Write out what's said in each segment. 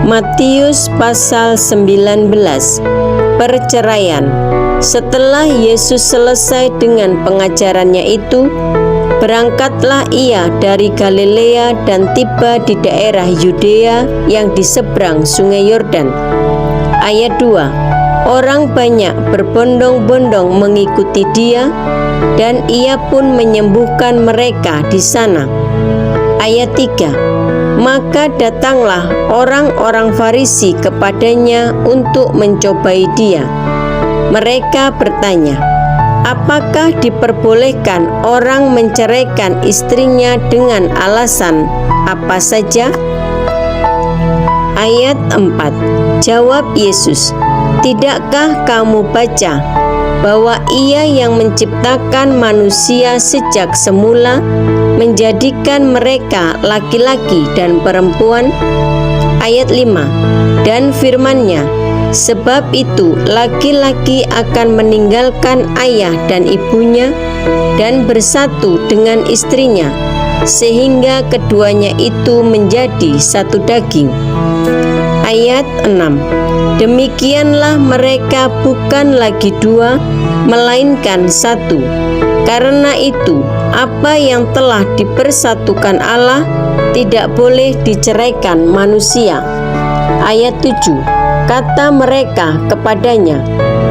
Matius pasal 19. Perceraian. Setelah Yesus selesai dengan pengajarannya itu, berangkatlah ia dari Galilea dan tiba di daerah Yudea yang di seberang sungai Yordan. Ayat 2. Orang banyak berbondong-bondong mengikuti dia, dan ia pun menyembuhkan mereka di sana. Ayat 3. Maka datanglah orang-orang Farisi kepadanya untuk mencobai dia. Mereka bertanya, apakah diperbolehkan orang menceraikan istrinya dengan alasan apa saja? Ayat 4. Jawab Yesus, tidakkah kamu baca bahwa Ia yang menciptakan manusia sejak semula menjadikan mereka laki-laki dan perempuan? Ayat 5. Dan firman-Nya, sebab itu laki-laki akan meninggalkan ayah dan ibunya dan bersatu dengan istrinya, sehingga keduanya itu menjadi satu daging. Ayat 6. Demikianlah mereka bukan lagi dua, melainkan satu. Karena itu, apa yang telah dipersatukan Allah tidak boleh diceraikan manusia. Ayat 7. Kata mereka kepadanya,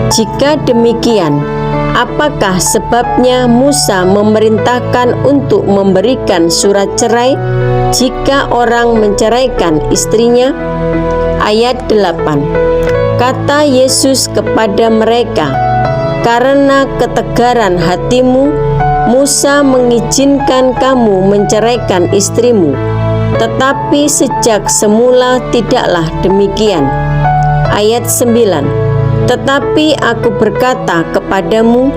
jika demikian, apakah sebabnya Musa memerintahkan untuk memberikan surat cerai jika orang menceraikan istrinya? Ayat 8. Kata Yesus kepada mereka, karena ketegaran hatimu, Musa mengizinkan kamu menceraikan istrimu, tetapi sejak semula tidaklah demikian. Ayat 9. Tetapi aku berkata kepadamu,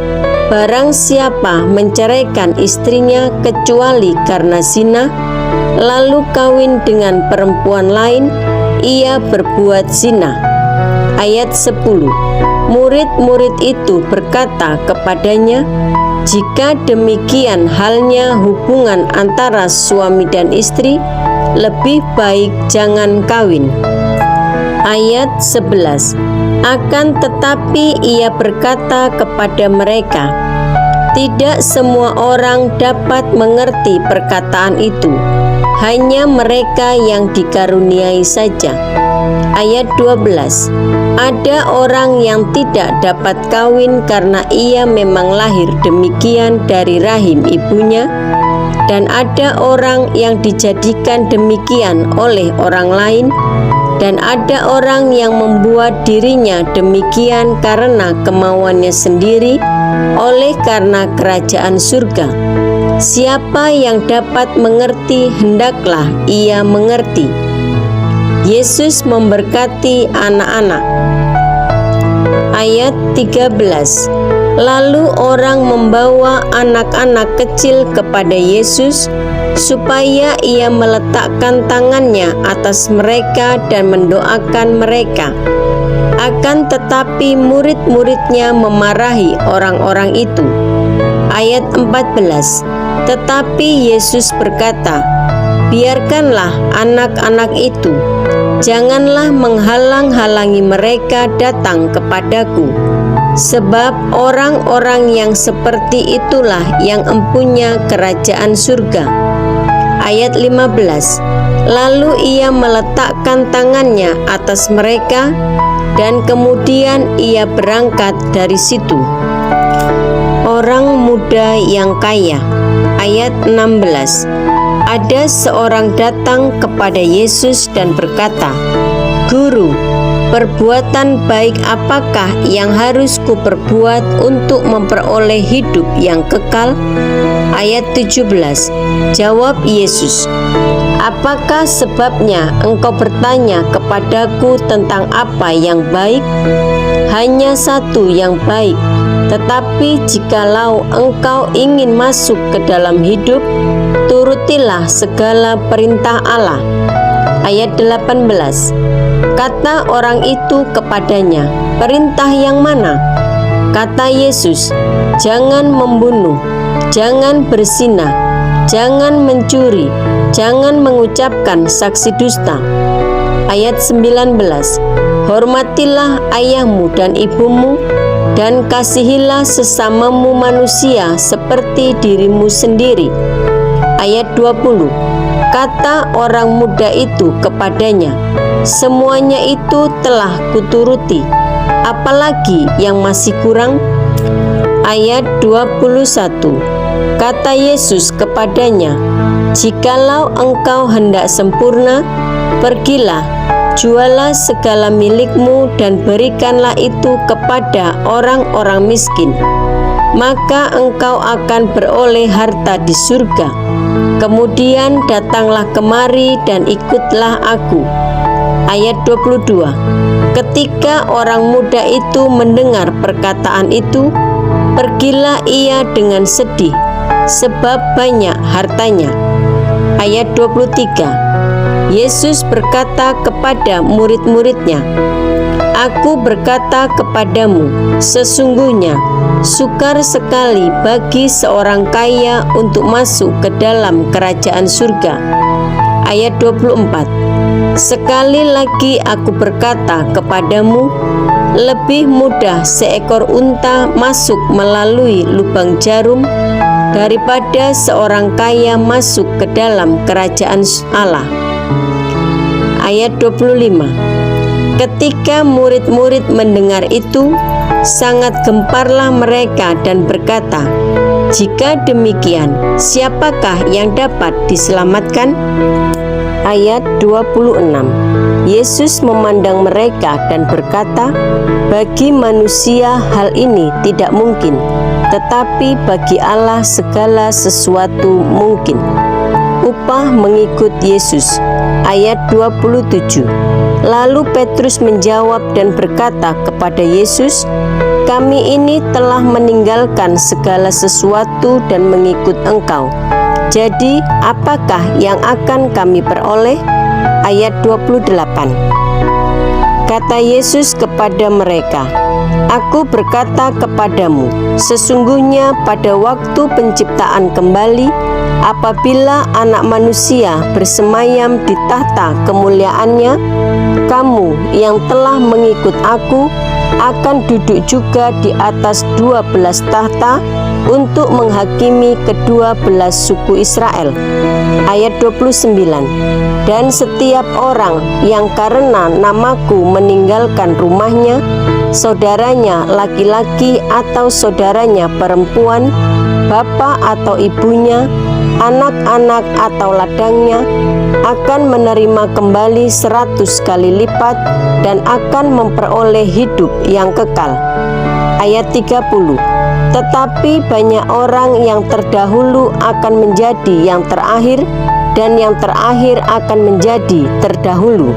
barang siapa menceraikan istrinya kecuali karena zina, lalu kawin dengan perempuan lain, ia berbuat zina. Ayat 10. Murid-murid itu berkata kepadanya, jika demikian halnya hubungan antara suami dan istri, lebih baik jangan kawin. Ayat 11. Akan tetapi ia berkata kepada mereka, tidak semua orang dapat mengerti perkataan itu, hanya mereka yang dikaruniai saja. Ayat 12. Ada orang yang tidak dapat kawin karena ia memang lahir demikian dari rahim ibunya, dan ada orang yang dijadikan demikian oleh orang lain, dan ada orang yang membuat dirinya demikian karena kemauannya sendiri, oleh karena kerajaan surga. Siapa yang dapat mengerti, hendaklah ia mengerti. Yesus memberkati anak-anak. Ayat 13. Lalu orang membawa anak-anak kecil kepada Yesus, supaya ia meletakkan tangannya atas mereka dan mendoakan mereka. Akan tetapi murid-muridnya memarahi orang-orang itu. Ayat 14. Tetapi Yesus berkata, biarkanlah anak-anak itu, janganlah menghalang-halangi mereka datang kepadaku, sebab orang-orang yang seperti itulah yang empunya kerajaan surga. Ayat 15. Lalu ia meletakkan tangannya atas mereka, dan kemudian ia berangkat dari situ. Orang muda yang kaya. Ayat 16. Ada seorang datang kepada Yesus dan berkata, Guru, perbuatan baik apakah yang harus kuperbuat untuk memperoleh hidup yang kekal? Ayat 17. Jawab Yesus, apakah sebabnya engkau bertanya kepadaku tentang apa yang baik? Hanya satu yang baik. Tetapi jikalau engkau ingin masuk ke dalam hidup, turutilah segala perintah Allah. Ayat 18. Kata orang itu kepadanya, perintah yang mana? Kata Yesus, jangan membunuh, jangan berzina, jangan mencuri, jangan mengucapkan saksi dusta. Ayat 19, hormatilah ayahmu dan ibumu, dan kasihilah sesamamu manusia seperti dirimu sendiri. Ayat 20, kata orang muda itu kepadanya, semuanya itu telah kuturuti, apalagi yang masih kurang? Ayat 21, kata Yesus kepadanya, jikalau engkau hendak sempurna, pergilah, jualah segala milikmu dan berikanlah itu kepada orang-orang miskin, maka engkau akan beroleh harta di surga. Kemudian datanglah kemari dan ikutlah aku. Ayat 22, ketika orang muda itu mendengar perkataan itu, pergilah ia dengan sedih, sebab banyak hartanya. Ayat 23, Yesus berkata kepada murid-muridnya, aku berkata kepadamu, sesungguhnya sukar sekali bagi seorang kaya untuk masuk ke dalam kerajaan surga. Ayat 24, sekali lagi aku berkata kepadamu, lebih mudah seekor unta masuk melalui lubang jarum daripada seorang kaya masuk ke dalam kerajaan Allah. Ayat 25, ketika murid-murid mendengar itu, sangat gemparlah mereka dan berkata, jika demikian, siapakah yang dapat diselamatkan? Ayat 26, Yesus memandang mereka dan berkata, bagi manusia hal ini tidak mungkin, tetapi bagi Allah segala sesuatu mungkin. Upah mengikut Yesus. Ayat 27, lalu Petrus menjawab dan berkata kepada Yesus, kami ini telah meninggalkan segala sesuatu dan mengikut Engkau. Jadi apakah yang akan kami peroleh? Ayat 28, kata Yesus kepada mereka, aku berkata kepadamu, sesungguhnya pada waktu penciptaan kembali, apabila Anak Manusia bersemayam di tahta kemuliaannya, kamu yang telah mengikut aku akan duduk juga di atas 12 tahta untuk menghakimi kedua belas suku Israel. Ayat 29, dan setiap orang yang karena namaku meninggalkan rumahnya, saudaranya laki-laki atau saudaranya perempuan, bapa atau ibunya, anak-anak atau ladangnya, akan menerima kembali 100 kali lipat dan akan memperoleh hidup yang kekal. Ayat 30, tetapi banyak orang yang terdahulu akan menjadi yang terakhir, dan yang terakhir akan menjadi terdahulu.